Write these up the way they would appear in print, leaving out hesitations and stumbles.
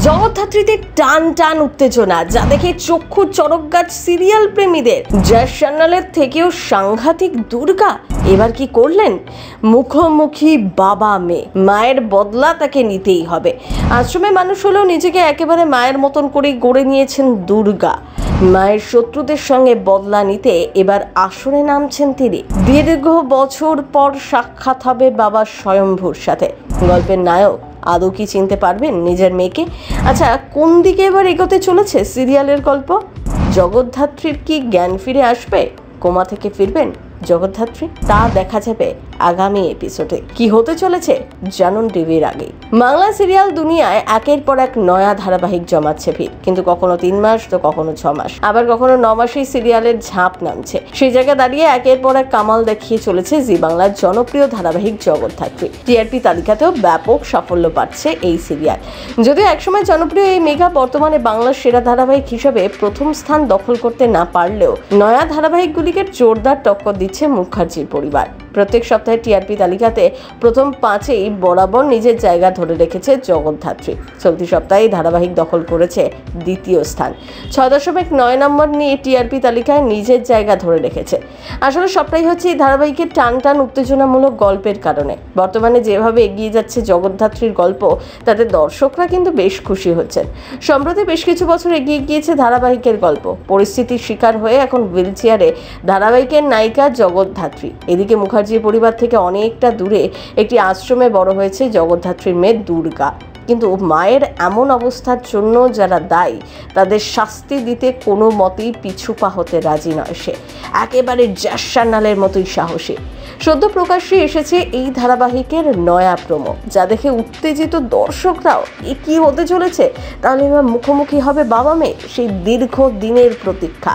জগদ্ধাত্রীতে টান টান উত্তেজনা, যা দেখে চক্ষু চড়ক গাছ সিরিয়াল প্রেমীদের। জয় সান্যালের থেকেও সাংঘাতিক দুর্গা এবার কি করলেন? মুখোমুখি বাবা মেয়ে, মায়ের বদলা তাকে নিতেই হবে। আশ্রমে মানুষ হলেও নিজেকে একেবারে মায়ের মতন করেই গড়ে নিয়েছেন দুর্গা। মায়ের শত্রুদের সঙ্গে বদলা নিতে এবার আসরে নামছেন তিনি। দীর্ঘ বছর পর সাক্ষাৎ হবে বাবা স্বয়ম্ভুর সাথে। গল্পের নায়ক আদৌ কি চিনতে পারবেন নিজের মেয়েকে? আচ্ছা, কোন দিকে এবার এগোতে চলেছে সিরিয়ালের গল্প? জগদ্ধাত্রীর কি জ্ঞান ফিরে আসবে? কোমা থেকে ফিরবেন জগদ্ধাত্রী? তা দেখা যাবে আগামী এপিসোডে। কি হতে চলেছে জানুন টিভির আগে। বাংলা সিরিয়াল দুনিয়ায় একের পর এক নয়া ধারাবাহিক জমাচ্ছে ভিড়, কিন্তু কখনো 3 মাস তো কখনো 6 মাস, আবার কখনো 9 মাসেই সিরিয়ালের ঝাঁপ নামছে। সেই জায়গায় দাঁড়িয়ে একের পর এক কামাল দেখিয়ে চলেছে জি বাংলার জনপ্রিয় ধারাবাহিক জগদ্ধাত্রী। টিআরপি তালিকাতেও ব্যাপক সাফল্য পাচ্ছে এই সিরিয়াল। যদিও একসময় জনপ্রিয় এই মেগা বর্তমানে বাংলার সেরা ধারাবাহিক হিসেবে প্রথম স্থান দখল করতে না পারলেও নয়া ধারাবাহিকগুলিকে জোরদার টক্কর দিচ্ছে মুখার্জির পরিবার। প্রত্যেক সপ্তাহে টিআরপি তালিকাতে প্রথম 5-এই বরাবর নিজের জায়গা ধরে রেখেছে জগদ্ধাত্রী। চলতি সপ্তাহে ধারাবাহিক দখল করেছে দ্বিতীয় স্থান, 6.9 নম্বর নিয়ে টিআরপি তালিকায় নিজের জায়গা ধরে রেখেছে। আসলে সবটাই হচ্ছে এই ধারাবাহিকের টান টান উত্তেজনামূলক গল্পের কারণে। বর্তমানে যেভাবে এগিয়ে যাচ্ছে জগদ্ধাত্রীর গল্প, তাতে দর্শকরা কিন্তু বেশ খুশি হচ্ছেন। সম্প্রতি বেশ কিছু বছর এগিয়ে গিয়েছে ধারাবাহিকের গল্প। পরিস্থিতির শিকার হয়ে এখন হুইল চেয়ারে ধারাবাহিকের নায়িকা জগদ্ধাত্রী। এদিকে মুখার্জি পরিবার থেকে অনেকটা দূরে একটি আশ্রমে বড় হয়েছে জগদ্ধাত্রীর মেয়ে দুর্গা। কিন্তু মায়ের এমন অবস্থার জন্য যারা দায়ী, তাদের শাস্তি দিতে কোনো মতেই পিছু পা হতে রাজি নয় সে। একেবারে জয় সান্যালের মতোই সাহসী। সদ্য প্রকাশ্যে এসেছে এই ধারাবাহিকের নয়া প্রোমো, যা দেখে উত্তেজিত দর্শকরাও কি হতে চলেছে, তাহলে এবার মুখোমুখি হবে বাবা মেয়ে, সেই দীর্ঘ দিনের প্রতীক্ষা।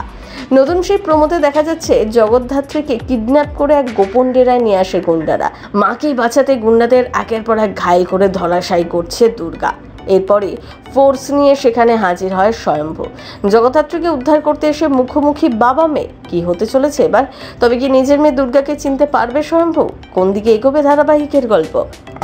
নতুন সেই প্রমোতে দেখা যাচ্ছে জগদ্ধাত্রীকে কিডন্যাপ করে এক গোপন ডেরায় নিয়ে আসে গুন্ডারা। মাকে বাঁচাতে গুন্ডাদের একের পর এক ঘায়েল করে ধরাশায়ী করছে দুর্গা। এরপরই ফোর্স নিয়ে সেখানে হাজির হয় স্বয়ম্ভু। জগদ্ধাত্রীকে উদ্ধার করতে এসে মুখোমুখি বাবা মেয়ে। কি হতে চলেছে এবার? তবে কি নিজের মেয়ে দুর্গাকে চিনতে পারবে স্বয়ম্ভু? কোন দিকে এগোবে ধারাবাহিকের গল্প?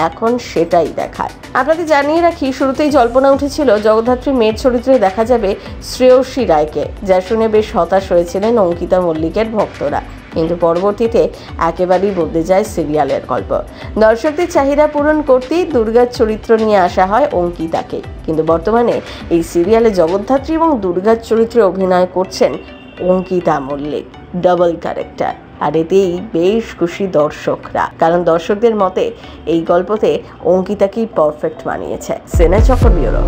এখন সেটাই দেখার। আপনাদের জানিয়ে রাখি, শুরুতেই জল্পনা উঠেছিল জগদ্ধাত্রীর মেয়ের চরিত্রে দেখা যাবে শ্রেয়সী রায়কে, যা শুনে বেশ হতাশ হয়েছিলেন অঙ্কিতা মল্লিকের ভক্তরা। কিন্তু পরবর্তীতে একেবারেই বদলে যায় সিরিয়ালের গল্প। দর্শকদের চাহিদা পূরণ করতেই দুর্গার চরিত্র নিয়ে আসা হয় অঙ্কিতাকে। কিন্তু বর্তমানে এই সিরিয়ালে জগদ্ধাত্রী এবং দুর্গার চরিত্রে অভিনয় করছেন অঙ্কিতা মল্লিক, ডাবল ক্যারেক্টার। আর এতেই বেশ খুশি দর্শকরা, কারণ দর্শকদের মতে এই গল্পতে অঙ্কিতাকেই পারফেক্ট মানিয়েছে। সিনে চক্র ব্যুরো।